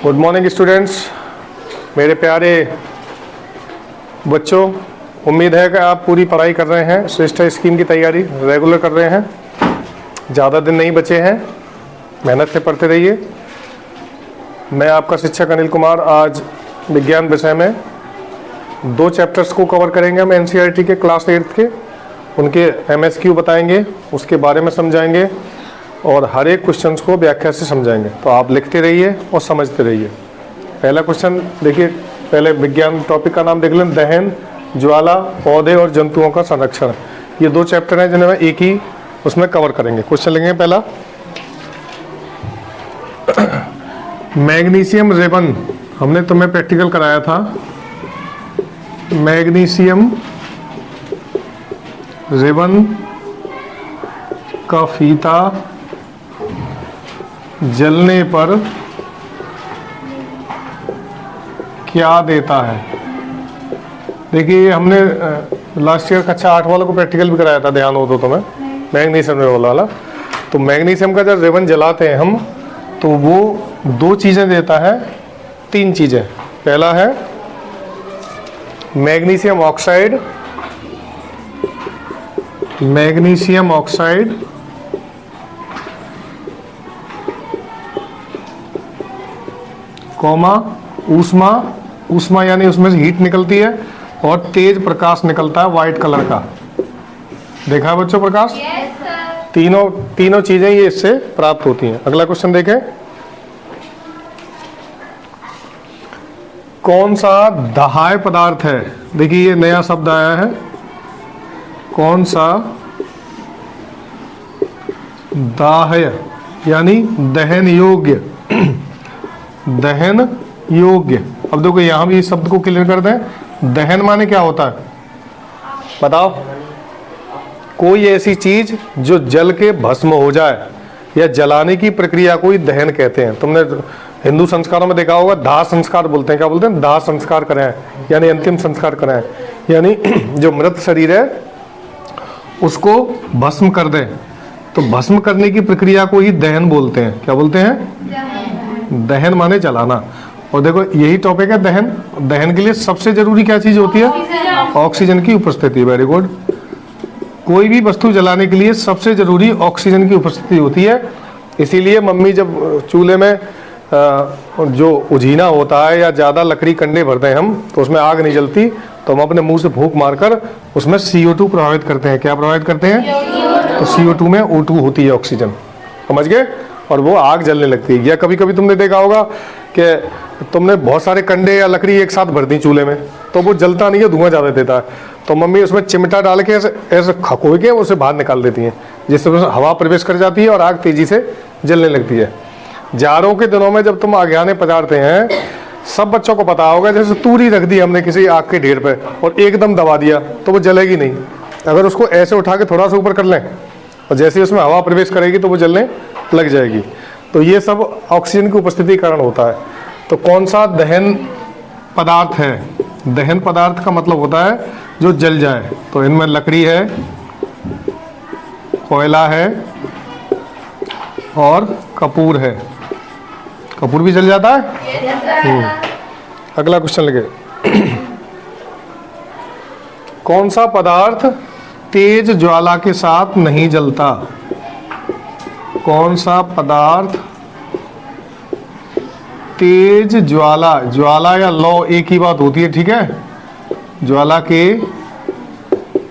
Good morning students, मेरे प्यारे बच्चों। उम्मीद है कि आप पूरी पढ़ाई कर रहे हैं, श्रेष्ठ स्कीम की तैयारी रेगुलर कर रहे हैं। ज़्यादा दिन नहीं बचे हैं, मेहनत से पढ़ते रहिए। मैं आपका शिक्षक अनिल कुमार आज विज्ञान विषय में 2 चैप्टर्स को कवर करेंगे हम एनसीईआरटी के क्लास 8 के। उनके एमएसक्यू बताएंगे, उसके बारे में समझाएंगे और हर एक क्वेश्चन को व्याख्या से समझाएंगे। तो आप लिखते रहिए और समझते रहिए। पहला क्वेश्चन देखिए, पहले विज्ञान टॉपिक का नाम देख लें, दहन, ज्वाला, पौधे और जंतुओं का संरक्षण। ये 2 चैप्टर हैं जिन्हें मैं एक ही उसमें कवर करेंगे। क्वेश्चन लेंगे पहला, मैग्नीशियम रेबन, हमने तुम्हें प्रैक्टिकल कराया था। मैग्नीशियम रेबन का फीता जलने पर क्या देता है। देखिए हमने लास्ट ईयर कक्षा 8 वालों को प्रैक्टिकल भी कराया था, ध्यान हो तो तुम्हें, मैग्नीशियम रेबन वाला। तो मैग्नीशियम का जब रेबन जलाते हैं हम तो वो 2 चीज़ें देता है, 3 चीज़ें। पहला है magnesium oxide, magnesium oxide, comma ऊष्मा, ऊष्मा यानी उसमें से हीट निकलती है और तेज प्रकाश निकलता है व्हाइट कलर का। देखा है बच्चों प्रकाश? तीनों चीजें ये इससे प्राप्त होती हैं। अगला क्वेश्चन देखें, कौन सा दाह्य पदार्थ है। देखिए ये नया शब्द आया है, कौन सा दाह्य यानी दहन योग्य, दहन योग्य। अब देखो यहां भी इस शब्द को क्लियर कर दें, दहन माने क्या होता है बताओ। कोई ऐसी चीज जो जल के भस्म हो जाए या जलाने की प्रक्रिया को ही दहन कहते हैं। तुमने हिंदू संस्कारों में देखा होगा, दाह संस्कार बोलते हैं। क्या बोलते हैं? दाह संस्कार करें, यानी अंतिम संस्कार करें, यानी जो मृत शरीर है उसको भस्म कर दें। तो भस्म करने की प्रक्रिया को ही दहन बोलते हैं। क्या बोलते हैं? दहन माने जलाना। और देखो यही टॉपिक है दहन। दहन के लिए सबसे जरूरी क्या चीज होती है? ऑक्सीजन की उपस्थिति। Very good. कोई भी वस्तु जलाने के लिए सबसे जरूरी ऑक्सीजन की उपस्थिति होती है। इसीलिए मम्मी जब चूल्हे में जो उजीना होता है या ज़्यादा लकड़ी कंडे भरते हैं हम, तो उसमें आग नहीं जलती, तो हम अपने मुंह से फूंक मारकर उसमें CO2 प्रभावित करते हैं। क्या प्रभावित करते हैं? तो CO2 में O2 होती है, ऑक्सीजन। समझ गए? और वो आग जलने लगती है। या कभी कभी तुमने देखा होगा कि तुमने बहुत सारे कंडे या लकड़ी एक साथ भर दी चूल्हे में, तो वो जलता नहीं है, धुआं ज़्यादा देता है। तो मम्मी उसमें चिमटा डाल के ऐसे खकोए के उसे बाहर निकाल देती हैं, जिससे हवा प्रवेश कर जाती है और आग तेजी से जलने लगती है। जाड़ों के दिनों में जब तुम आगियाने पजारते हैं, सब बच्चों को पता होगा, जैसे तूरी रख दी हमने किसी आग के ढेर पे और एकदम दबा दिया तो वो जलेगी नहीं। अगर उसको ऐसे उठा के थोड़ा सा ऊपर कर लें और जैसे ही उसमें हवा प्रवेश करेगी तो वो जलने लग जाएगी। तो ये सब ऑक्सीजन की उपस्थिति के कारण होता है। तो कौन सा दहन पदार्थ है? दहन पदार्थ का मतलब होता है जो जल जाए। तो इनमें लकड़ी है, कोयला है और कपूर है। कपूर भी जल जाता है। अगला क्वेश्चन लगे, कौन सा पदार्थ तेज ज्वाला के साथ नहीं जलता? कौन सा पदार्थ तेज ज्वाला, ज्वाला या लौ एक ही बात होती है, ठीक है, ज्वाला के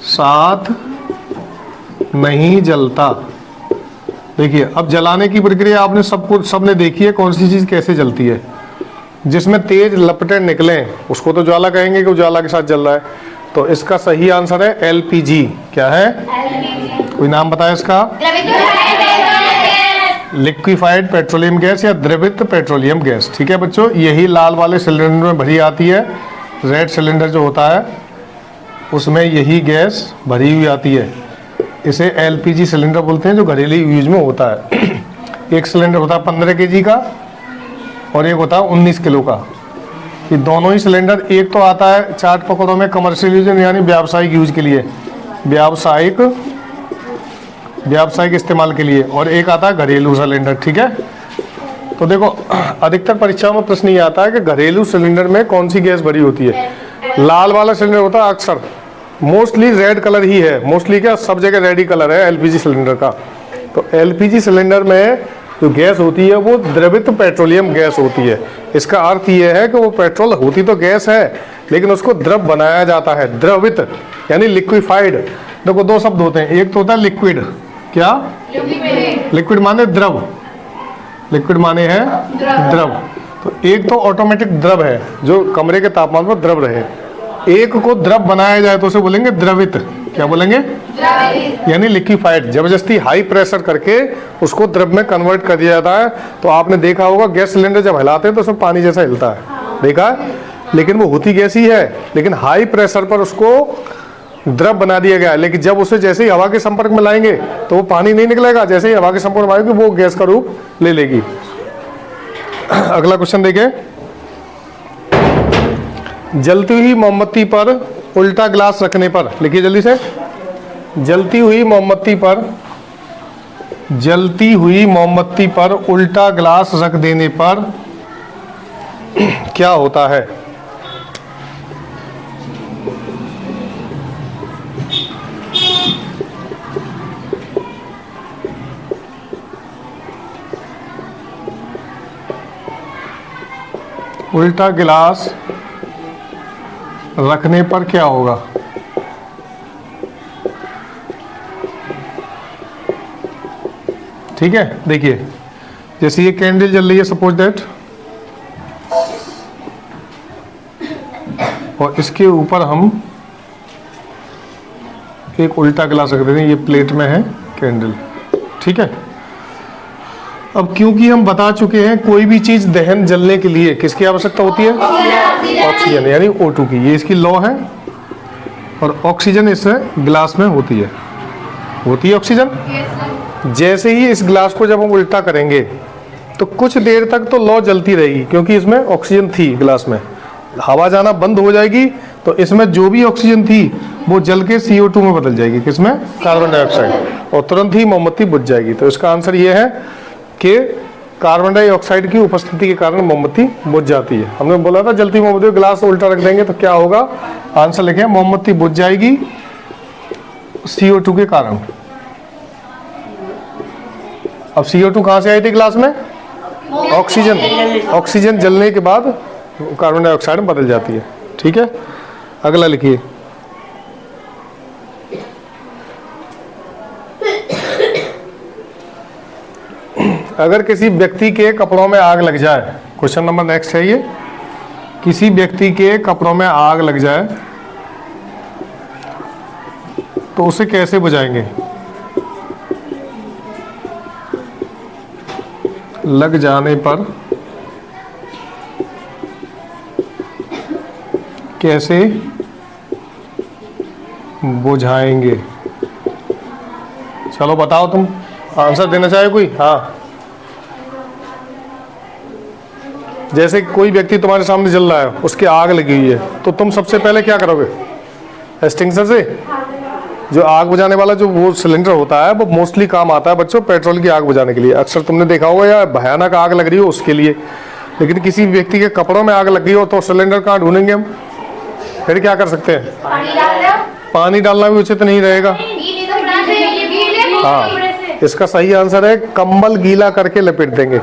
साथ नहीं जलता। देखिए अब जलाने की प्रक्रिया आपने सबने देखी है, कौन सी चीज कैसे जलती है। जिसमें तेज लपटें निकलें उसको तो ज्वाला कहेंगे कि ज्वाला के साथ जल रहा है। तो इसका सही आंसर है LPG। क्या है? LPG। कोई नाम बताया इसका? लिक्विफाइड पेट्रोलियम गैस या द्रवित पेट्रोलियम गैस। ठीक है बच्चों, यही लाल वाले सिलेंडर में भरी आती है। रेड सिलेंडर जो होता है उसमें यही गैस भरी हुई आती है। इसे LPG सिलेंडर बोलते हैं, जो घरेलू यूज में होता है। एक सिलेंडर होता है 15 kg का और एक होता है 19 किलो का। ये दोनों ही सिलेंडर, एक तो आता है चाट पकौड़ों में कमर्शियल यूज यानी व्यावसायिक यूज के लिए, व्यावसायिक इस्तेमाल के लिए, और एक आता है घरेलू सिलेंडर। ठीक है, तो देखो अधिकतर परीक्षाओं में प्रश्न ये आता है कि घरेलू सिलेंडर में कौन सी गैस भरी होती है। लाल वाला सिलेंडर होता है अक्सर, मोस्टली रेड कलर ही है, मोस्टली क्या सब जगह रेड ही कलर है एलपीजी सिलेंडर का। तो एलपीजी सिलेंडर में जो गैस होती है वो द्रवित पेट्रोलियम गैस होती है। इसका अर्थ ये है कि वो पेट्रोल होती तो गैस है लेकिन उसको द्रव बनाया जाता है, द्रवित यानी लिक्विफाइड। देखो दो शब्द होते हैं, एक तो होता है लिक्विड, क्या लिक्विड माने द्रव, लिक्विड माने है द्रव। तो एक तो ऑटोमेटिक द्रव है जो कमरे के तापमान पर द्रव रहे, एक को द्रव बनाया जाए तो उसे बोलेंगे द्रवित। क्या बोलेंगे? यानी लिक्विफाइड, जबरदस्ती हाई प्रेशर करके उसको द्रव में कन्वर्ट कर दिया जाता है। तो आपने देखा होगा गैस सिलेंडर जब हिलाते हैं तो उसमें पानी जैसा हिलता है, देखा है? लेकिन वो होती गैस ही है, लेकिन हाई प्रेशर पर उसको द्रव बना दिया गया है। लेकिन जब उसे जैसे ही हवा के संपर्क में लाएंगे तो वो पानी नहीं निकलेगा, जैसे ही हवा के संपर्क में आएगी वो गैस का रूप ले लेगी। अगला क्वेश्चन देखिए, जलती हुई मोमबत्ती पर उल्टा ग्लास रखने पर, लिखिए जल्दी से, जलती हुई मोमबत्ती पर उल्टा ग्लास रख देने पर क्या होता है? उल्टा गिलास रखने पर क्या होगा? ठीक है, देखिए जैसे ये कैंडल जल रही है सपोज दैट, और इसके ऊपर हम एक उल्टा गिलास रख देते हैं, ये प्लेट में है कैंडल, ठीक है। अब क्योंकि हम बता चुके हैं कोई भी चीज दहन जलने के लिए किसकी आवश्यकता होती है? ऑक्सीजन, यानी O2 की, ये इसकी लॉ है। और ऑक्सीजन इस गिलास में होती है ऑक्सीजन। जैसे ही इस गिलास को जब हम उल्टा करेंगे तो कुछ देर तक तो लौ जलती रहेगी क्योंकि इसमें ऑक्सीजन थी गिलास में। हवा जाना बंद हो जाएगी तो इसमें जो भी ऑक्सीजन थी वो जल के CO2 में बदल जाएगी, किसमें? कार्बन डाइऑक्साइड, और तुरंत ही मोमबत्ती बुझ जाएगी। तो इसका आंसर ये है कि कार्बन डाइऑक्साइड की उपस्थिति के कारण मोमबत्ती बुझ जाती है। हमने बोला था जलती मोमबत्ती गिलास उल्टा रख देंगे तो क्या होगा? आंसर लिखे, मोमबत्ती बुझ जाएगी CO2 के कारण। अब CO2 कहां से आई थी गिलास में? ऑक्सीजन जलने के बाद कार्बन डाइऑक्साइड में बदल जाती है, ठीक है। अगला लिखिए, अगर किसी व्यक्ति के कपड़ों में आग लग जाए, क्वेश्चन नंबर नेक्स्ट है ये, किसी व्यक्ति के कपड़ों में आग लग जाए तो उसे कैसे बुझाएंगे? लग जाने पर कैसे बुझाएंगे? चलो बताओ, तुम आंसर देना चाहे कोई? हाँ, जैसे कोई व्यक्ति तुम्हारे सामने जल रहा है, उसकी आग लगी हुई है, तो तुम सबसे पहले क्या करोगे? एक्सटिंग्विशर से, जो आग बुझाने वाला जो वो सिलेंडर होता है वो मोस्टली काम आता है बच्चों पेट्रोल की आग बुझाने के लिए। अक्सर तुमने देखा होगा, या भयानक आग लग रही हो उसके लिए। लेकिन किसी व्यक्ति के कपड़ों में आग लग गई हो तो सिलेंडर कहाँ ढूंढेंगे हम? फिर क्या कर सकते हैं? पानी डालना भी उचित नहीं रहेगा। हाँ, इसका सही आंसर है कंबल गीला करके लपेट देंगे।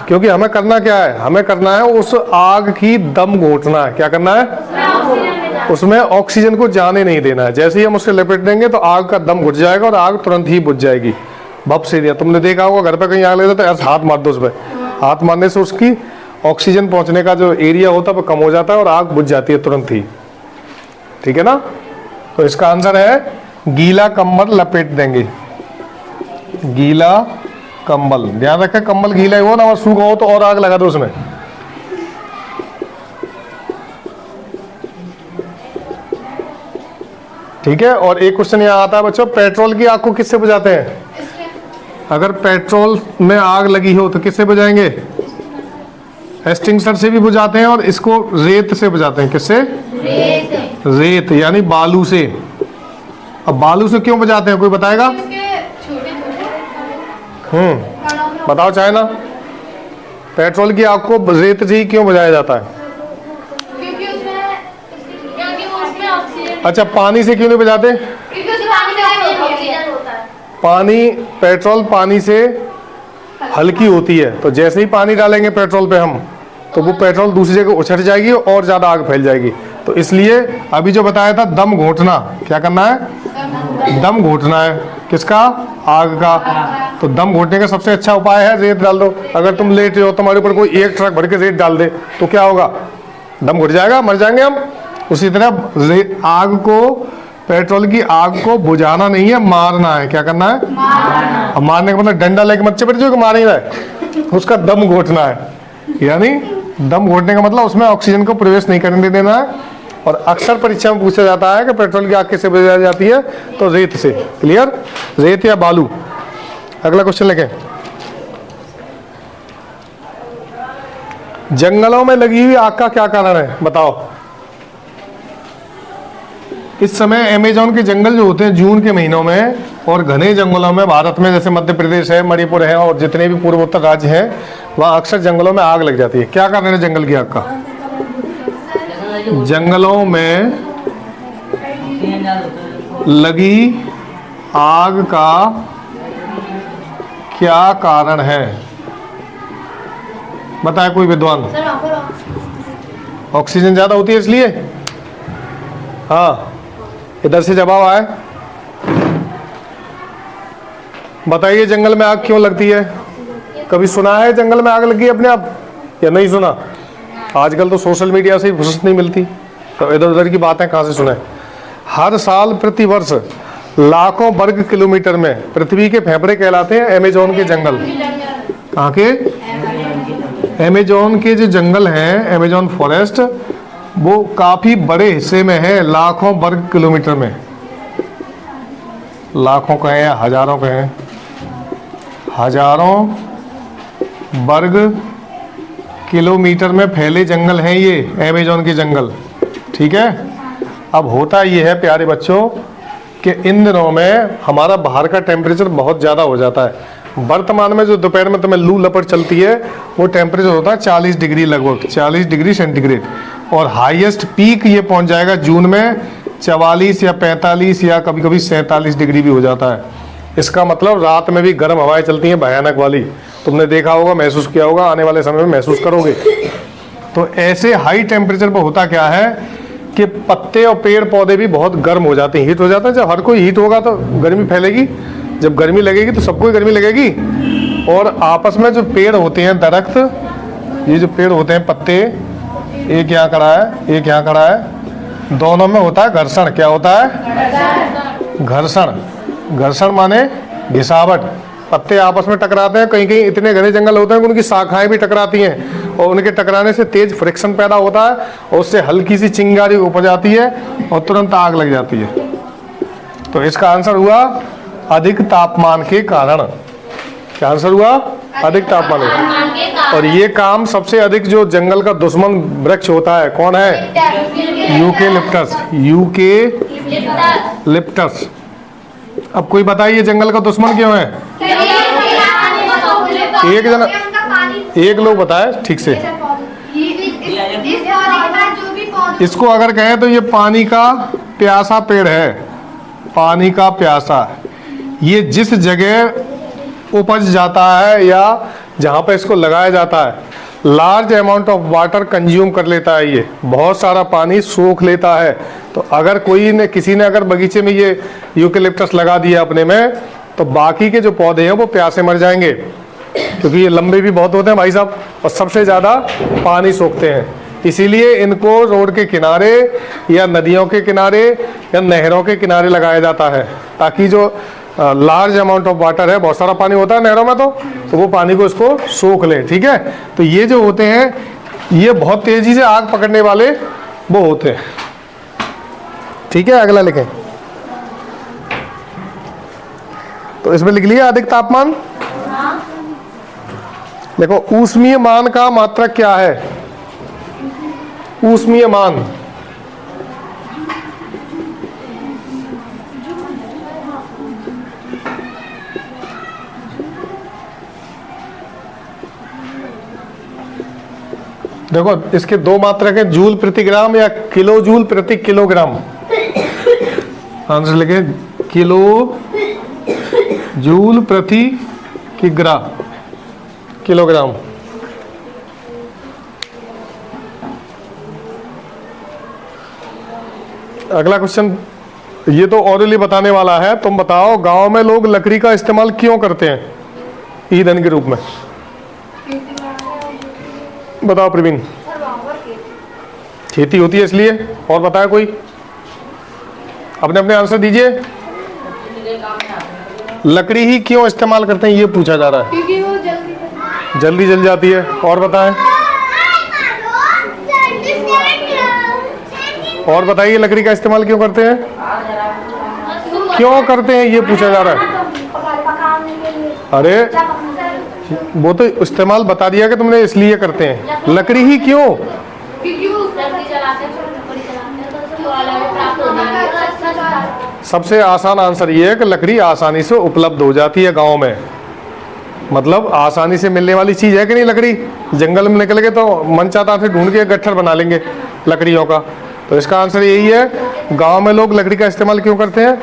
क्योंकि हमें करना क्या है? हमें करना है उस आग की दम घोटना है। क्या करना है? उसमें ऑक्सीजन को जाने नहीं देना है। जैसे ही हम उससे लपेट देंगे तो आग का दम घुट जाएगा और आग तुरंत ही बुझ जाएगी। भप से दिया, तुमने देखा होगा घर पे कहीं आग लग जाता है, ऐसे हाथ मार दो उस पर, हाथ मारने से उसकी ऑक्सीजन पहुंचने का जो एरिया होता है वो कम हो जाता है और आग बुझ जाती है तुरंत ही, ठीक है ना। तो इसका आंसर है गीला कंबल लपेट देंगे, गीला कंबल। ध्यान रखें, कंबल गीला हो ना, और सूखा हो तो और आग लगा दो उसमें। ठीक है। और एक क्वेश्चन यहाँ आता है बच्चों, पेट्रोल की आग को किससे बुझाते हैं? अगर पेट्रोल में आग लगी हो तो किससे बुझाएंगे? एक्सटिंग्विशर से भी बुझाते हैं, और इसको रेत से बुझाते हैं। किससे? रेत यानी बालू से। अब बालू से क्यों बुझाते हैं, कोई बताएगा? बताओ चाहे ना। पेट्रोल की आग को रेत से ही क्यों बुझाया जाता है? क्योंकि उसमें ऑक्सीजन, अच्छा, पानी से क्यों नहीं बुझाते? क्योंकि उसमें पानी में ऑक्सीजन होता है। पानी, पेट्रोल पानी से हल्की होती है, तो जैसे ही पानी डालेंगे पेट्रोल पे हम, तो वो पेट्रोल दूसरी जगह उछट जाएगी और ज़्यादा आग फैल जाएगी। तो इसलिए अभी जो बताया था दम घोटना, क्या करना है? दम घोटना है। किसका? आग का। तो दम घोटने का सबसे अच्छा उपाय है रेत डाल दो। अगर तुम लेट हो, तुम्हारे ऊपर कोई एक ट्रक भर के रेत डाल दे, तो क्या होगा? दम घुट जाएगा, मर जाएंगे हम। उसी तरह आग को, पेट्रोल की आग को बुझाना नहीं है, मारना है। क्या करना है? मारना। अब मारने का मतलब डंडा लेके मच्छे पर जो कि मार ही रहा है, उसका दम घोटना है। यानी दम घोटने का मतलब उसमें ऑक्सीजन को प्रवेश नहीं करने देना है। और अक्सर परीक्षा में पूछा जाता है कि पेट्रोल की आग किससे बुझाई जाती है, तो रेत से। क्लियर? रेत या बालू। अगला क्वेश्चन लेके, जंगलों में लगी हुई आग का क्या कारण है, बताओ। इस समय अमेज़न के जंगल जो होते हैं जून के महीनों में, और घने जंगलों में भारत में जैसे मध्य प्रदेश है, मणिपुर है और जितने भी पूर्वोत्तर राज्य हैं, वहाँ अक्सर जंगलों में आग लग जाती है। क्या कारण है जंगल की आग का? जंगलों में लगी आग का क्या कारण है, बताए कोई विद्वान। ऑक्सीजन ज्यादा होती है इसलिए। हाँ, इधर से जवाब आए। बताइए जंगल में आग क्यों लगती है? कभी सुना है जंगल में आग लगी अपने आप, या नहीं सुना? आजकल तो सोशल मीडिया से ही फुर्सत नहीं मिलती, तो इधर उधर की बातें कहाँ से सुने। हर साल प्रति वर्ष लाखों वर्ग किलोमीटर में पृथ्वी के फेफड़े कहलाते हैं अमेज़न के जंगल। कहाँ के? अमेज़न के जो जंगल हैं, अमेज़न फॉरेस्ट, वो काफी बड़े हिस्से में है, लाखों वर्ग किलोमीटर में। लाखों कहें या हजारों कहें, हजारों वर्ग किलोमीटर में फैले जंगल हैं ये अमेज़न के जंगल। ठीक है। अब होता ये है प्यारे बच्चों कि इन दिनों में हमारा बाहर का टेम्परेचर बहुत ज़्यादा हो जाता है। वर्तमान में जो दोपहर में तुम्हें लू लपट चलती है, वो टेम्परेचर होता है 40 डिग्री, लगभग 40 डिग्री सेंटीग्रेड। और हाईएस्ट पीक ये पहुंच जाएगा जून में 44 या 45 या कभी कभी 47 डिग्री भी हो जाता है। इसका मतलब रात में भी गर्म हवाएं चलती हैं, भयानक वाली। तुमने देखा होगा, महसूस किया होगा, आने वाले समय में महसूस करोगे। तो ऐसे हाई टेम्परेचर पर होता क्या है कि पत्ते और पेड़ पौधे भी बहुत गर्म हो जाते हैं, हीट हो जाता है। जब हर कोई हीट होगा तो गर्मी फैलेगी, जब गर्मी लगेगी तो सबको ही गर्मी लगेगी। और आपस में जो पेड़ होते हैं, दरख्त, ये जो पेड़ होते हैं, पत्ते, एक यहाँ खड़ा है, एक यहाँ खड़ा है, दोनों में होता है घर्षण। क्या होता है? घर्षण। घर्षण माने घिसावट। पत्ते आपस में टकराते हैं, कहीं कहीं इतने घने जंगल होते हैं कि उनकी शाखाएं भी टकराती हैं, और उनके टकराने से तेज फ्रिक्शन पैदा होता है, और उससे हल्की सी चिंगारी उपज आती है और तुरंत आग लग जाती है। तो इसका आंसर हुआ अधिक तापमान के कारण। क्या आंसर हुआ? अधिक तापमान के कारण। और ये काम सबसे अधिक जो जंगल का दुश्मन वृक्ष होता है, कौन है? यूकेलिप्टस। यूकेलिप्टस। अब कोई बताइए जंगल का दुश्मन क्यों है? एक जना, एक लोग बताए ठीक से। इसको अगर कहें तो ये पानी का प्यासा पेड़ है। पानी का प्यासा। ये जिस जगह उपज जाता है या जहाँ पे इसको लगाया जाता है, large amount of water consume कर लेता है, ये बहुत सारा पानी सोख लेता है। तो अगर कोई ने, किसी ने अगर बगीचे में ये यूकेलिप्टस लगा दिया अपने में, तो बाकी के जो पौधे हैं वो प्यासे मर जाएंगे, क्योंकि ये लंबे भी बहुत होते हैं भाई साहब, और सबसे ज़्यादा पानी सोखते हैं। इसीलिए इनको रोड के किनारे या नदियों के किनारे या नहरों के किनारे लगाया जाता है, ताकि जो लार्ज अमाउंट ऑफ वाटर है, बहुत सारा पानी होता है नहरों में, तो वो पानी को इसको सोख ले। ठीक है। तो ये जो होते हैं, ये बहुत तेजी से आग पकड़ने वाले वो होते हैं। ठीक है। अगला लिखें। तो इसमें लिख लिया अधिक तापमान। देखो, ऊष्मीय मान का मात्रक क्या है? ऊष्मीय मान, देखो इसके दो मात्रक है, जूल प्रति ग्राम या किलो जूल प्रति किलोग्राम। आंसर लिखे किलो जूल प्रति किलोग्राम। अगला क्वेश्चन, ये तो ऑरली बताने वाला है। तुम बताओ गांव में लोग लकड़ी का इस्तेमाल क्यों करते हैं ईंधन के रूप में? बताओ प्रवीण। खेती होती है इसलिए, और बताया कोई? अपने अपने आंसर दीजिए। लकड़ी ही क्यों इस्तेमाल करते हैं ये पूछा जा रहा है। क्योंकि वो जल्दी जल जाती है। और बताएं, और बताइए लकड़ी का इस्तेमाल क्यों करते हैं? क्यों करते हैं ये पूछा जा रहा है। अरे वो तो इस्तेमाल बता दिया कि तुमने, इसलिए करते हैं। लकड़ी ही क्यों? क्योंकि वो लकड़ी जलाते हैं, लकड़ी जलाते हैं तो अलग प्राप्त हो जाएगा। सबसे आसान आंसर ये है कि लकड़ी आसानी से उपलब्ध हो जाती है गांव में। मतलब आसानी से मिलने वाली चीज है कि नहीं लकड़ी? जंगल में निकल के तो मन चाहता फिर ढूंढ के गट्ठर बना लेंगे लकड़ियों का। तो इसका आंसर यही है, गांव में लोग लकड़ी का इस्तेमाल क्यों करते हैं?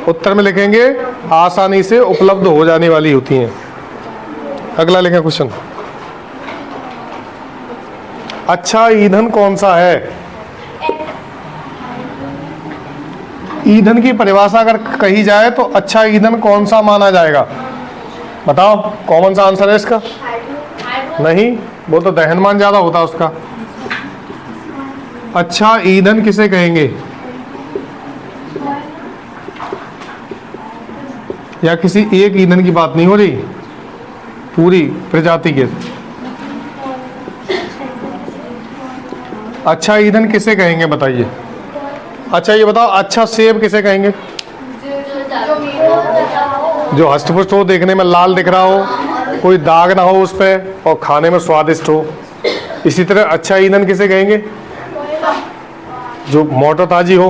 उत्तर में लिखेंगे आसानी से उपलब्ध हो जाने वाली होती हैं। अगला लिखें क्वेश्चन, अच्छा ईंधन कौन सा है? ईंधन की परिभाषा अगर कही जाए तो अच्छा ईंधन कौन सा माना जाएगा? बताओ, कॉमन सा आंसर है इसका? नहीं, वो तो दहनमान ज्यादा होता है उसका। अच्छा ईंधन किसे कहेंगे? या किसी एक ईंधन की बात नहीं हो रही, पूरी प्रजाति के। अच्छा ईंधन किसे कहेंगे बताइए? अच्छा ये बताओ, अच्छा सेब किसे कहेंगे? जो हष्टपुष्ट हो, देखने में लाल दिख रहा हो, कोई दाग ना हो उस पर, और खाने में स्वादिष्ट हो। इसी तरह अच्छा ईंधन किसे कहेंगे? जो मोटर ताजी हो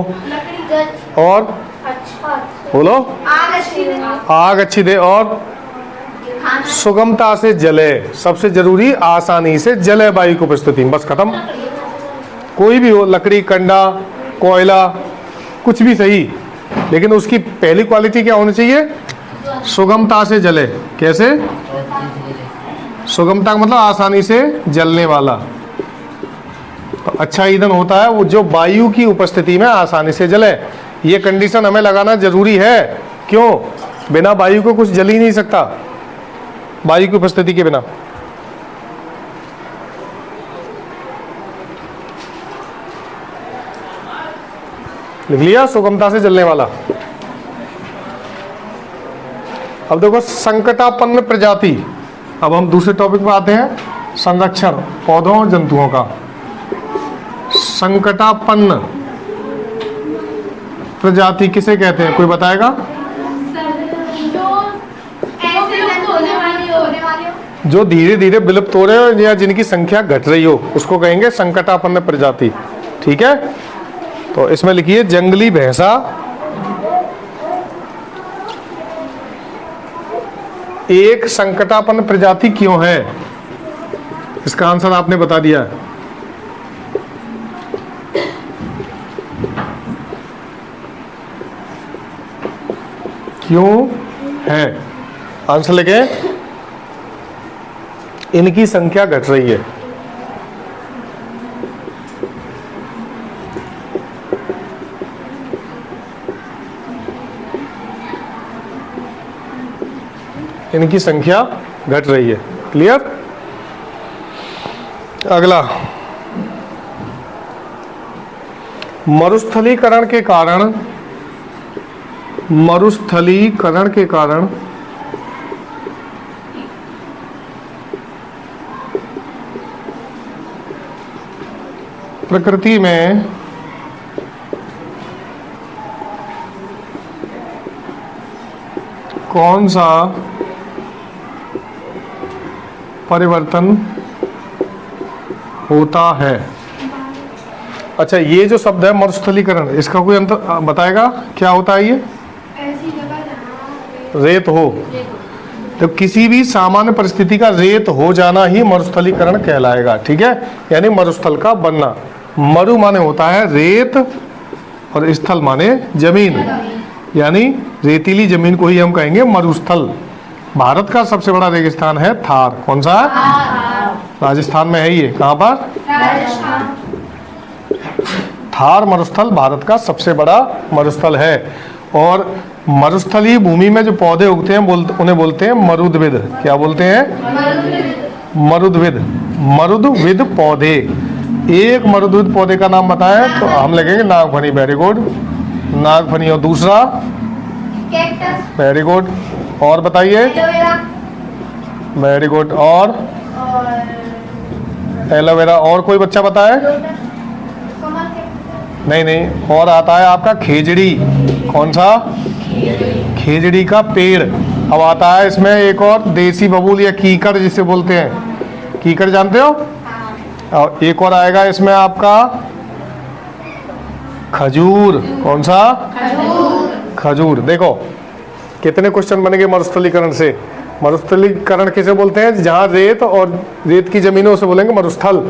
और बोलो आग अच्छी दे और सुगमता से जले। सबसे जरूरी आसानी से जले वायु की उपस्थिति में, बस खत्म। कोई भी हो, लकड़ी, कंडा, कोयला, कुछ भी सही, लेकिन उसकी पहली क्वालिटी क्या होनी चाहिए? सुगमता से जले। कैसे? सुगमता का मतलब आसानी से जलने वाला। तो अच्छा ईंधन होता है वो जो वायु की उपस्थिति में आसानी से जले। ये कंडीशन हमें लगाना जरूरी है। क्यों? बिना वायु को कुछ जल ही नहीं सकता, वायु की उपस्थिति के बिना। लिख लिया, सुगमता से जलने वाला। अब देखो संकटापन्न प्रजाति। अब हम दूसरे टॉपिक पे आते हैं, संरक्षण पौधों और जंतुओं का। संकटापन्न प्रजाति किसे कहते हैं? कोई बताएगा? जो धीरे धीरे विलुप्त हो रहे हो या जिनकी संख्या घट रही हो, उसको कहेंगे संकटापन्न प्रजाति। ठीक है, तो इसमें लिखिए जंगली भैंसा एक संकटापन्न प्रजाति क्यों है? इसका आंसर आपने बता दिया। क्यों है? आंसर लिखे, इनकी संख्या घट रही है। इनकी संख्या घट रही है। क्लियर? अगला, मरुस्थलीकरण के कारण प्रकृति में कौन सा परिवर्तन होता है? अच्छा, ये जो शब्द है मरुस्थलीकरण, इसका कोई अंतर बताएगा क्या होता है? ये ऐसी जगह जहाँ रेत हो, तो किसी भी सामान्य परिस्थिति का रेत हो जाना ही मरुस्थलीकरण कहलाएगा, ठीक है, यानी मरुस्थल का बनना। मरु माने होता है रेत और स्थल माने जमीन, यानी रेतीली जमीन को ही हम कहेंगे मरुस्थल। भारत का सबसे बड़ा रेगिस्तान है थार। कौन सा? राजस्थान में है ये। कहाँ पर? थार मरुस्थल भारत का सबसे बड़ा मरुस्थल है। और मरुस्थलीय भूमि में जो पौधे उगते हैं उन्हें बोलते हैं मरुद्भिद। क्या बोलते हैं? मरुद्भिद। मरुद्भिद पौधे। एक मरुद्भिद पौधे का नाम बताएं तो हम लगेंगे नागफनी। वेरी गुड, नागफनी। और दूसरा? कैक्टस। Very good. और बताइए? एलोवेरा। Very good. और एलोवेरा। और कोई बच्चा बताए? कमल के। नहीं, और आता है आपका खेजड़ी। कौन सा? खेजड़ी का पेड़। अब आता है इसमें एक और देसी बबूल या कीकर जिसे बोलते हैं। कीकर जानते हो? और एक और आएगा इसमें आपका खजूर। कौन सा? खजूर। देखो कितने क्वेश्चन बनेंगे मरुस्थलीकरण से। मरुस्थलीकरण किसे बोलते हैं? जहाँ रेत और रेत की जमीनों से बोलेंगे मरुस्थल।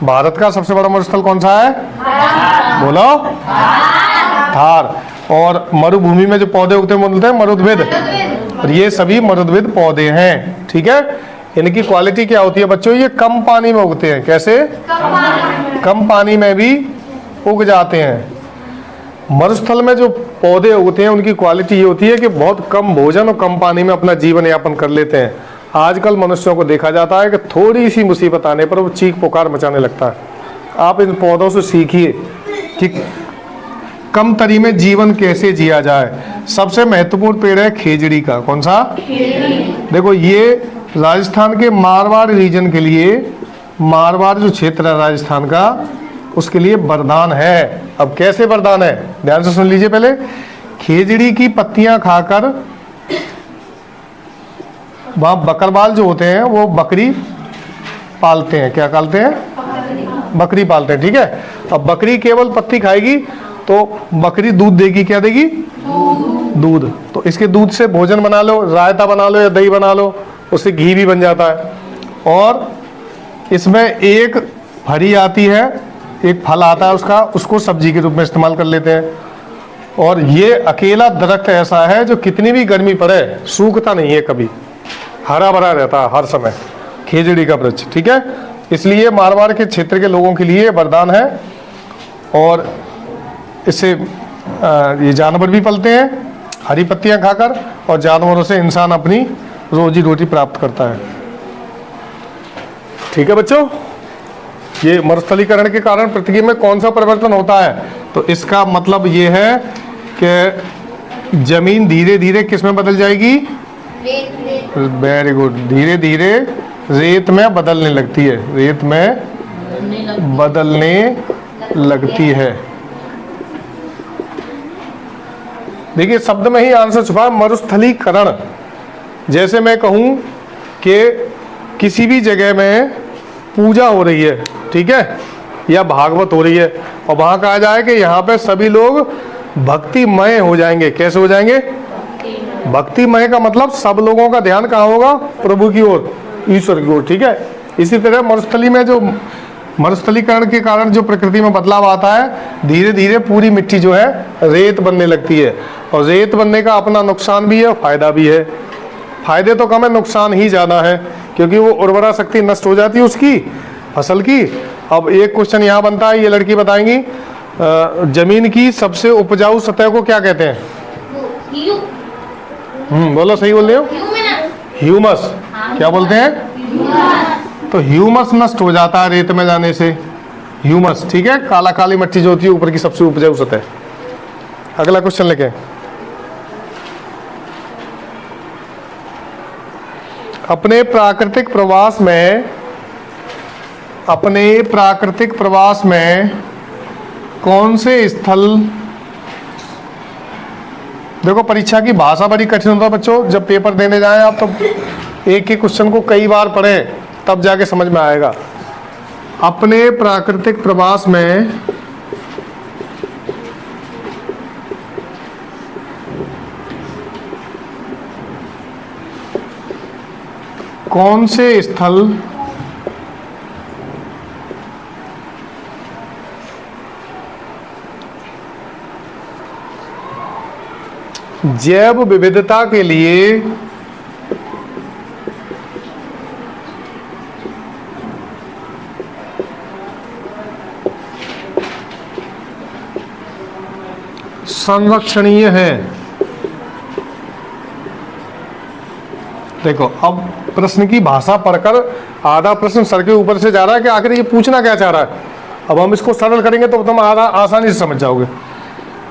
भारत का सबसे बड़ा मरुस्थल कौन सा है? बोलो। थार। और मरुभूमि में जो पौधे उगते हैं बोलते हैं मरुद्भिद। और ये सभी मरुद्भिद पौधे हैं, ठीक है। इनकी क्वालिटी क्या होती है बच्चों? ये कम पानी में उगते हैं। कैसे? कम पानी में भी उग जाते हैं। मरुस्थल में जो पौधे उगते हैं उनकी क्वालिटी ये होती है कि बहुत कम भोजन और कम पानी में अपना जीवन यापन कर लेते हैं। आजकल मनुष्यों को देखा जाता है कि थोड़ी सी मुसीबत आने पर वो चीख पुकार मचाने लगता है। आप इन पौधों से सीखिए कि कम तरी में जीवन कैसे जिया जाए। सबसे महत्वपूर्ण पेड़ है खेजड़ी का। कौन सा? देखो ये राजस्थान के मारवाड़ रीजन के लिए, मारवाड़ जो क्षेत्र है राजस्थान का, उसके लिए वरदान है। अब कैसे वरदान है? ध्यान से सुन लीजिए। पहले खेजड़ी की पत्तियां खाकर वहां बकरवाल जो होते हैं वो बकरी पालते हैं। क्या पालते हैं? बकरी पालते हैं, ठीक है। अब बकरी केवल पत्ती खाएगी तो बकरी दूध देगी। क्या देगी? दूध। तो इसके दूध से भोजन बना लो, रायता बना लो या दही बना लो, उससे घी भी बन जाता है। और इसमें एक फरी आती है, एक फल आता है उसका, उसको सब्जी के रूप में इस्तेमाल कर लेते हैं। और ये अकेला दरख्त ऐसा है जो कितनी भी गर्मी पड़े सूखता नहीं है कभी, हरा भरा रहता है हर समय। खेजड़ी का वृक्ष, ठीक है। इसलिए मारवाड़ के क्षेत्र के लोगों के लिए वरदान है। और इससे ये जानवर भी पलते हैं हरी पत्तियां खाकर, और जानवरों से इंसान अपनी रोजी रोटी प्राप्त करता है, ठीक है बच्चों। ये मरुस्थलीकरण के कारण पृथ्वी में कौन सा परिवर्तन होता है? तो इसका मतलब ये है कि जमीन धीरे धीरे किस में बदल जाएगी? Very good. धीरे धीरे रेत में बदलने लगती है। रेत में बदलने लगती है। देखिए शब्द में ही आंसर छुपा है, मरुस्थलीकरण। जैसे मैं कहूं कि किसी भी जगह में पूजा हो रही है, ठीक है, या भागवत हो रही है, और वहां कहा जाए कि यहाँ पे सभी लोग भक्तिमय हो जाएंगे। कैसे हो जाएंगे? भक्तिमय का मतलब सब लोगों का ध्यान कहाँ होगा? प्रभु की ओर, ईश्वर की ओर, ठीक है। इसी तरह मरुस्थली में जो मरुस्थलीकरण के कारण जो प्रकृति में बदलाव आता है, धीरे धीरे पूरी मिट्टी जो है रेत बनने लगती है। और रेत बनने का अपना नुकसान भी है और फायदा भी है। फायदे तो कम है, नुकसान ही ज़्यादा है, क्योंकि वो उर्वरा शक्ति नष्ट हो जाती है उसकी फसल की। अब एक क्वेश्चन यहाँ बनता है, ये लड़की बताएंगी, जमीन की सबसे उपजाऊ सतह को क्या कहते हैं? बोलो, सही बोल रहे हो? ह्यूमस। क्या बोलते हैं? तो ह्यूमस नष्ट हो जाता है रेत में जाने से। ह्यूमस, ठीक है, काला काली मिट्टी जो होती है ऊपर की सबसे उपजाऊ सतह। अगला क्वेश्चन लेके। अपने प्राकृतिक प्रवास में कौन से स्थल, देखो परीक्षा की भाषा बड़ी कठिन होता है बच्चों। जब पेपर देने जाएं आप तो एक ही क्वेश्चन को कई बार पढ़ें, तब जाके समझ में आएगा। अपने प्राकृतिक प्रवास में कौन से स्थल जैव विविधता के लिए संरक्षणीय है? देखो, अब प्रश्न की भाषा पढ़कर आधा प्रश्न सर के ऊपर से जा रहा है कि आखिर ये पूछना क्या चाह रहा है। अब हम इसको सरल करेंगे तो तुम आधा आसानी से समझ जाओगे।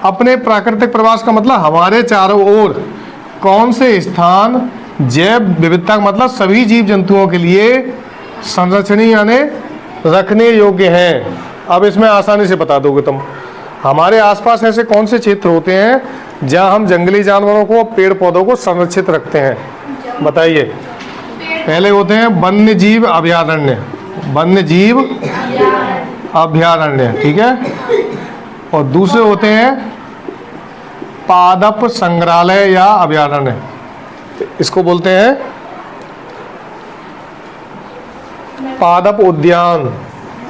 अपने प्राकृतिक प्रवास का मतलब हमारे चारों ओर कौन से स्थान जैव विविधता का मतलब सभी जीव जंतुओं के लिए संरक्षणीय यानी रखने योग्य हैं। अब इसमें आसानी से बता दोगे तुम। हमारे आसपास ऐसे कौन से क्षेत्र होते हैं जहां हम जंगली जानवरों को, पेड़ पौधों को संरक्षित रखते हैं? बताइए। पहले होते हैं वन्य जीव अभयारण्य, वन्य जीव अभयारण्य, ठीक है। और दूसरे होते हैं पादप संग्रहालय या अभयारण्य, इसको बोलते हैं पादप उद्यान।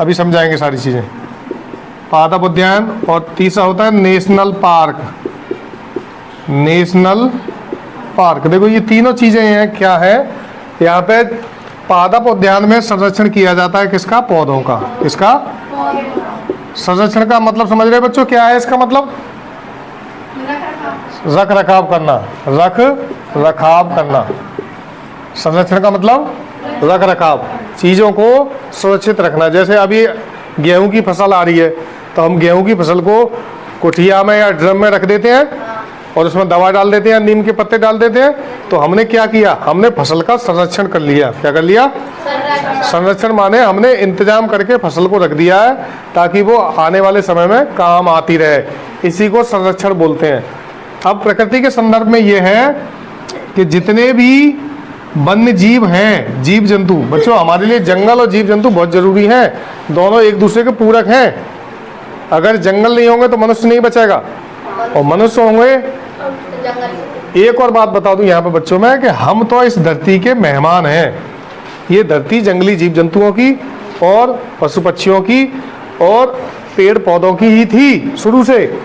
अभी समझाएंगे सारी चीजें। पादप उद्यान। और तीसरा होता है नेशनल पार्क, नेशनल पार्क। देखो ये तीनों चीजें हैं, क्या है यहाँ पे? पादप उद्यान में संरक्षण किया जाता है किसका? पौधों का। किसका? संरक्षण का मतलब समझ रहे बच्चों क्या है? इसका मतलब रख रखाव करना, रख रखाव करना। संरक्षण का मतलब रख रखाव, चीजों को सुरक्षित रखना। जैसे अभी गेहूं की फसल आ रही है तो हम गेहूं की फसल को कुठिया में या ड्रम में रख देते हैं और उसमें दवा डाल देते हैं, नीम के पत्ते डाल देते हैं। तो हमने क्या किया? हमने फसल का संरक्षण कर लिया। क्या कर लिया? संरक्षण माने हमने इंतजाम करके फसल को रख दिया है ताकि वो आने वाले समय में काम आती रहे। इसी को संरक्षण बोलते हैं। अब प्रकृति के संदर्भ में ये है कि जितने भी वन्य जीव हैं, जीव जंतु, बच्चों हमारे लिए जंगल और जीव जंतु बहुत जरूरी है। दोनों एक दूसरे के पूरक हैं। अगर जंगल नहीं होंगे तो मनुष्य नहीं बचेगा, और मनुष्य होंगे। एक और बात बता दूं यहाँ पे बच्चों में कि हम तो इस धरती के मेहमान हैं। ये धरती जंगली जीव जंतुओं की और पशु पक्षियों की और पेड़ पौधों की ही थी शुरू से।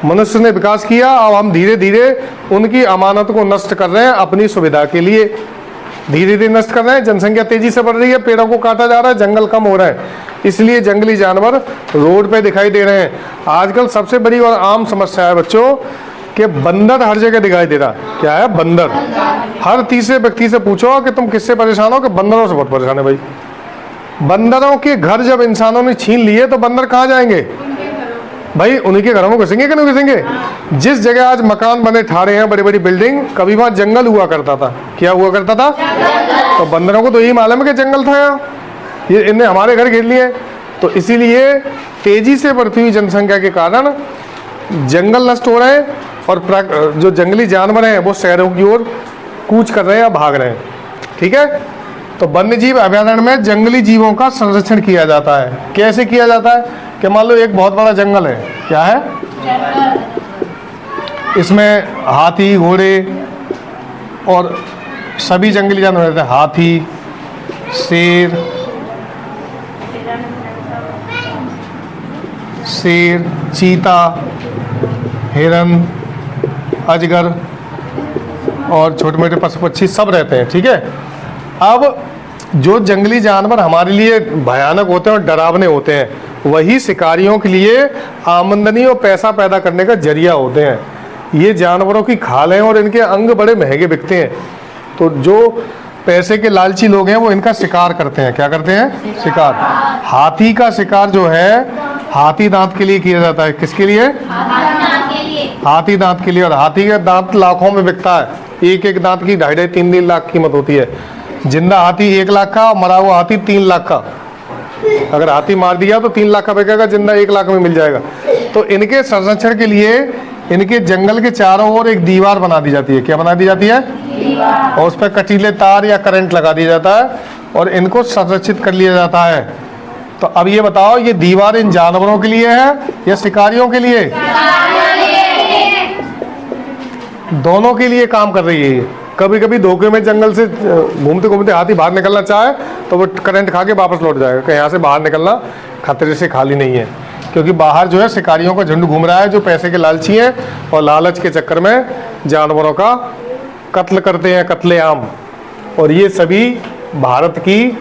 मनुष्य ने विकास किया, अब हम धीरे धीरे उनकी अमानत को नष्ट कर रहे हैं अपनी सुविधा के लिए। धीरे धीरे नष्ट कर रहे हैं। जनसंख्या तेजी से बढ़ रही है, पेड़ों को काटा जा रहा है, जंगल कम हो रहा है, इसलिए जंगली जानवर रोड पे दिखाई दे रहे हैं। आजकल सबसे बड़ी और आम समस्या है बच्चों कि बंदर हर जगह दिखाई दे रहा है। क्या है? बंदर। हर तीसरे व्यक्ति से पूछो कि तुम किससे परेशान हो, कि बंदरों से बहुत परेशान है भाई। बंदरों के घर जब इंसानों ने छीन लिए तो बंदर कहाँ जाएंगे भाई? उन्हीं के घरों में घुसेंगे कि नहीं घुसेंगे? जिस जगह आज मकान बने ठाड़े हैं, बड़ी बड़ी बिल्डिंग, कभी वहां जंगल हुआ करता था। क्या हुआ करता था? तो बंदरों को तो यही मालूम है कि जंगल था यहाँ, ये इनने हमारे घर घेर लिए। तो इसीलिए तेजी से बढ़ती हुई जनसंख्या के कारण जंगल नष्ट हो रहे हैं और जो जंगली जानवर हैं वो शहरों की ओर कूच कर रहे हैं या भाग रहे हैं। ठीक है। तो वन्य जीव अभयारण्य में जंगली जीवों का संरक्षण किया जाता है। कैसे किया जाता है? कि मान लो एक बहुत बड़ा जंगल है। क्या है? इसमें हाथी, घोड़े और सभी जंगली जानवर रहते हैं। हाथी, शेर, चीता, हिरन, अजगर और छोटे मोटे पशु पक्षी सब रहते हैं। ठीक है। अब जो जंगली जानवर हमारे लिए भयानक होते हैं और डरावने होते हैं, वही शिकारियों के लिए आमदनी और पैसा पैदा करने का जरिया होते हैं। ये जानवरों की खाल हैं और इनके अंग बड़े महंगे बिकते हैं। तो जो पैसे के लालची लोग हैं वो इनका शिकार करते हैं। क्या करते हैं? शिकार। हाथी का शिकार जो है हाथी दांत के लिए किया जाता है। किसके लिए? हाथी दांत के लिए। और हाथी का दांत लाखों में बिकता है। एक एक दांत की 2.5-3 लाख कीमत होती है। जिंदा हाथी 1 लाख का, मरा हुआ हाथी 3 लाख का। अगर हाथी मार दिया तो 3 लाख का बिकेगा, जिंदा 1 लाख में मिल जाएगा। तो इनके संरक्षण के लिए इनके जंगल के चारों ओर एक दीवार बना दी जाती है। क्या बना दी जाती है? दीवार। और उस पर कटीले तार या करंट लगा दिया जाता है और इनको संरक्षित कर लिया जाता है। तो अब ये बताओ, ये दीवार इन जानवरों के लिए है या शिकारियों के लिए? दोनों के लिए काम कर रही है। कभी कभी धोखे में जंगल से घूमते घूमते हाथी बाहर निकलना चाहे तो वो करंट खा के वापस लौट जाएगा, कि यहाँ से बाहर निकलना खतरे से खाली नहीं है, क्योंकि बाहर जो है शिकारियों का झुंड घूम रहा है जो पैसे के लालची हैं और लालच के चक्कर में जानवरों का कत्ल करते हैं, कत्लेआम। और ये सभी भारत की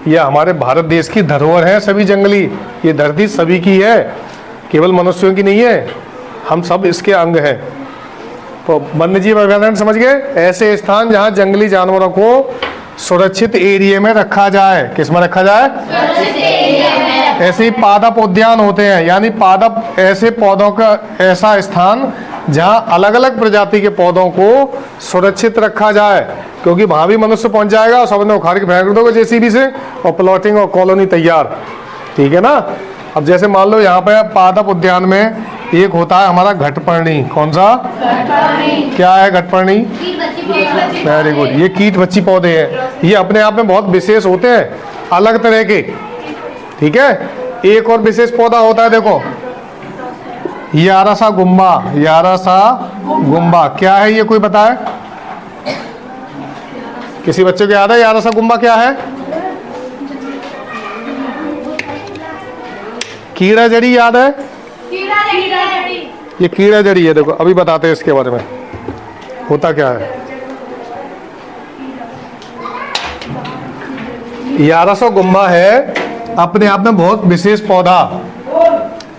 या हमारे भारत देश की धरोहर है सभी जंगली। ये धरती सभी की है, केवल मनुष्यों की नहीं है, हम सब इसके अंग हैं। तो वन्यजीव अभयारण्य समझ गए, ऐसे स्थान जहाँ जंगली जानवरों को सुरक्षित एरिया में रखा जाए। किस में रखा जाए? ऐसे ही पादप उद्यान होते हैं, यानी पादप ऐसे पौधों का ऐसा स्थान जहाँ अलग अलग प्रजाति के पौधों को सुरक्षित रखा जाए, क्योंकि वहाँ भी मनुष्य पहुँच जाएगा और सबने उखाड़ के फेंक दोगे जेसीबी से और प्लॉटिंग और कॉलोनी तैयार। ठीक है ना। अब जैसे मान लो यहाँ पे पादप उद्यान में एक होता है हमारा घटपर्णी। कौन सा? क्या है घटपर्णी? Very good. ये कीट बच्ची पौधे हैं, ये अपने आप में बहुत विशेष होते हैं, अलग तरह के। ठीक है। एक और विशेष पौधा होता है, देखो यारासा गुम्बा। यारासा गुम्बा क्या है ये कोई बताए? किसी बच्चे को याद है यारासा गुम्बा क्या है? कीड़ा जड़ी याद है? ये कीड़ा जड़ी है, देखो अभी बताते हैं इसके बारे में होता क्या है। यारासा गुम्बा है अपने आप में बहुत विशेष पौधा।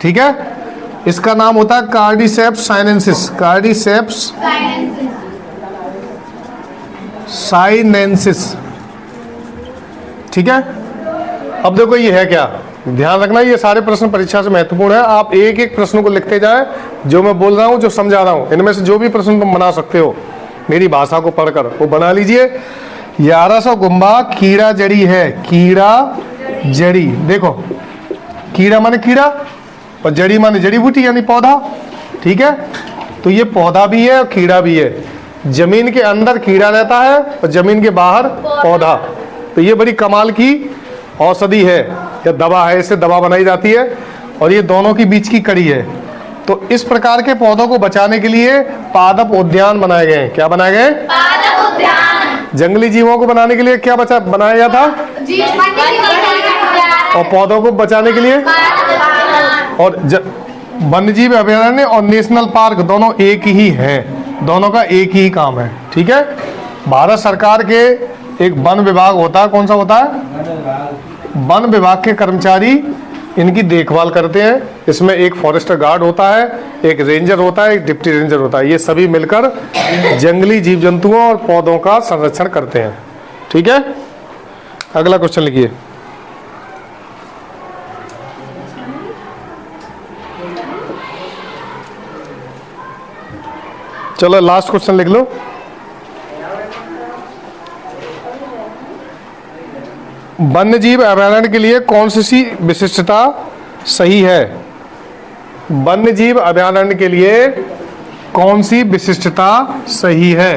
ठीक है। इसका नाम होता है कार्डिसेप्स साइनेंसिस। कार्डिसेप्स साइनेंसिस। ठीक है। अब देखो ये है क्या, ध्यान रखना ये सारे प्रश्न परीक्षा से महत्वपूर्ण है। आप एक एक प्रश्न को लिखते जाएं, जो मैं बोल रहा हूं, जो समझा रहा हूं, इनमें से जो भी प्रश्न तुम बना सकते हो मेरी भाषा को पढ़कर वो बना लीजिए। यारासा गुम्बा कीड़ा जड़ी है। कीड़ा जड़ी, देखो कीड़ा माने कीड़ा और जड़ी माने जड़ी बूटी यानी पौधा। ठीक है। तो ये पौधा भी है और कीड़ा भी है। जमीन के अंदर कीड़ा रहता है और जमीन के बाहर पौधा। तो ये बड़ी कमाल की औषधि है या दवा है, इससे दवा बनाई जाती है और ये दोनों के बीच की कड़ी है। तो इस प्रकार के पौधों को बचाने के लिए पादप उद्यान बनाए गए हैं। क्या बनाए गए? पादप उद्यान। जंगली जीवों को बनाने के लिए क्या बनाया गया था? और पौधों को बचाने के लिए और वन्यजीव अभयारण्य और नेशनल पार्क दोनों एक ही है, दोनों का एक ही काम है। ठीक है। भारत सरकार के एक वन विभाग होता है, कौन सा होता है? वन विभाग के कर्मचारी इनकी देखभाल करते हैं। इसमें एक फॉरेस्टर गार्ड होता है, एक रेंजर होता है, एक डिप्टी रेंजर होता है। ये सभी मिलकर जंगली जीव जंतुओं और पौधों का संरक्षण करते हैं। ठीक है। अगला क्वेश्चन लिखिए। चलो लास्ट क्वेश्चन लिख लो। वन्यजीव अभयारण्य के लिए कौन सी विशिष्टता सही है? वन्यजीव अभयारण्य के लिए कौन सी विशिष्टता सही है?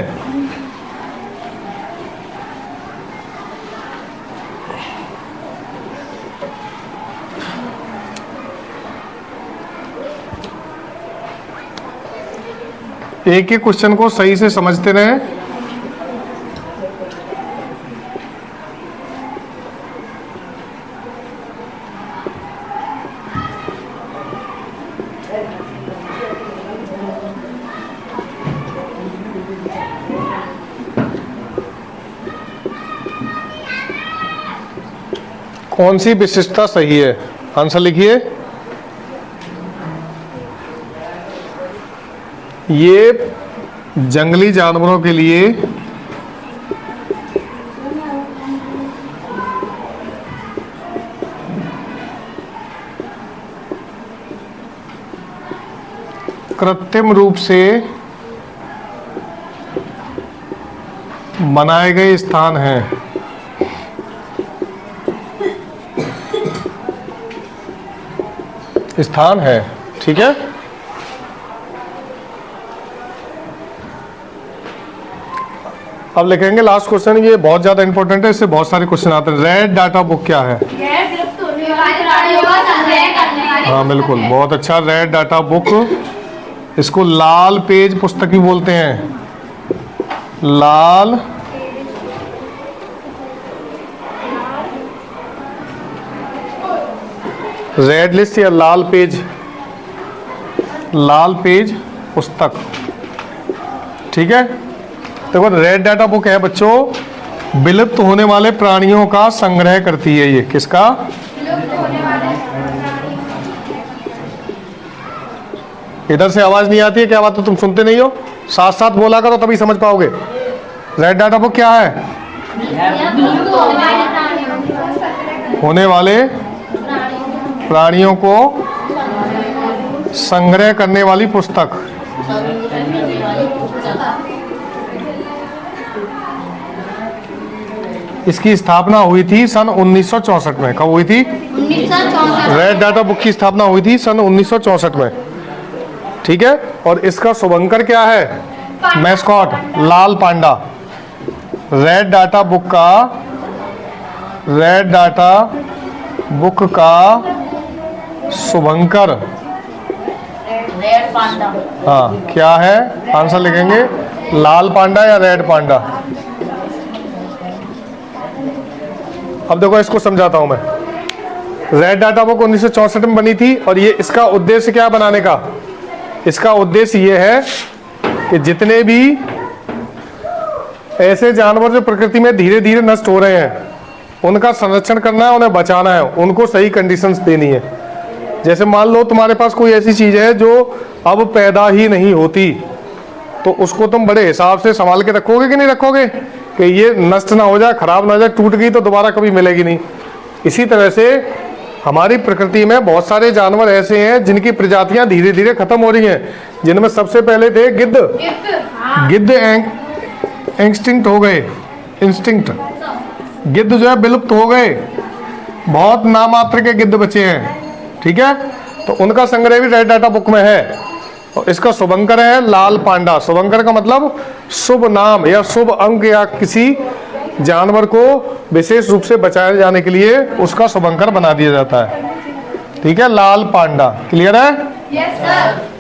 एक एक क्वेश्चन को सही से समझते रहें। कौन सी विशिष्टता सही है? आंसर लिखिए। ये जंगली जानवरों के लिए कृत्रिम रूप से बनाए गए स्थान हैं। स्थान है। ठीक है। अब लिखेंगे लास्ट क्वेश्चन, ये बहुत ज्यादा इंपॉर्टेंट है, इससे बहुत सारे क्वेश्चन आते हैं। रेड डाटा बुक क्या है? हाँ बिल्कुल, बहुत अच्छा। रेड डाटा बुक, इसको लाल पेज पुस्तक भी बोलते हैं। लाल रेड लिस्ट या लाल पेज पुस्तक। ठीक है, देखो रेड डाटा बुक है बच्चों, विलुप्त होने वाले प्राणियों का संग्रह करती है। ये किसका? इधर से आवाज नहीं आती है क्या? बात तो तुम सुनते नहीं हो, साथ साथ बोला करो तभी समझ पाओगे। रेड डाटा बुक क्या है? होने वाले प्राणियों को संग्रह करने वाली पुस्तक। इसकी स्थापना हुई थी सन 1964 में। कब हुई थी? 1964। रेड डाटा बुक की स्थापना हुई थी सन 1964 में। ठीक है, और इसका शुभंकर क्या है? मैस्कॉट लाल पांडा। रेड डाटा बुक का शुभंकर रेड पांडा। हाँ क्या है? आंसर लिखेंगे लाल पांडा या रेड पांडा। अब देखो इसको समझाता हूं मैं। रेड डाटा बुक 1964 में बनी थी और ये इसका उद्देश्य क्या बनाने का? इसका उद्देश्य ये है कि जितने भी ऐसे जानवर जो प्रकृति में धीरे धीरे नष्ट हो रहे हैं उनका संरक्षण करना है, उन्हें बचाना है, उनको सही कंडीशंस देनी है। जैसे मान लो तुम्हारे पास कोई ऐसी चीज है जो अब पैदा ही नहीं होती, तो उसको तुम बड़े हिसाब से संभाल के रखोगे कि नहीं रखोगे कि ये नष्ट ना हो जाए, खराब ना हो जाए, टूट गई तो दोबारा कभी मिलेगी नहीं। इसी तरह से हमारी प्रकृति में बहुत सारे जानवर ऐसे हैं जिनकी प्रजातियां धीरे धीरे खत्म हो रही हैं, जिनमें सबसे पहले थे गिद्ध। गिद्ध एक्सटिंक्ट हो गए, इंस्टिंक्ट गिद्ध जो है विलुप्त हो गए, बहुत नामात्र के गिद्ध बचे हैं। ठीक है, तो उनका संग्रह भी रेड डाटा बुक में है और इसका शुभंकर है लाल पांडा। शुभंकर का मतलब शुभ नाम या शुभ अंक, या किसी जानवर को विशेष रूप से बचाए जाने के लिए उसका शुभंकर बना दिया जाता है। ठीक है, लाल पांडा। क्लियर है? Yes sir.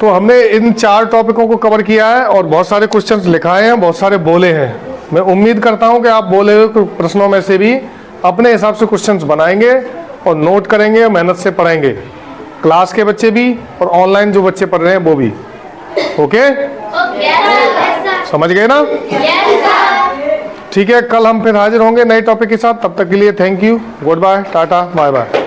तो हमने इन 4 टॉपिकों को कवर किया है और बहुत सारे क्वेश्चंस लिखाए हैं, बहुत सारे बोले हैं। मैं उम्मीद करता हूं कि आप बोले हुए प्रश्नों में से भी अपने हिसाब से क्वेश्चंस बनाएंगे और नोट करेंगे, मेहनत से पढ़ेंगे। क्लास के बच्चे भी और ऑनलाइन जो बच्चे पढ़ रहे हैं वो भी। ओके, समझ गए ना? ठीक है, कल हम फिर हाजिर होंगे नए टॉपिक के साथ। तब तक के लिए thank you, good bye, tata, bye bye.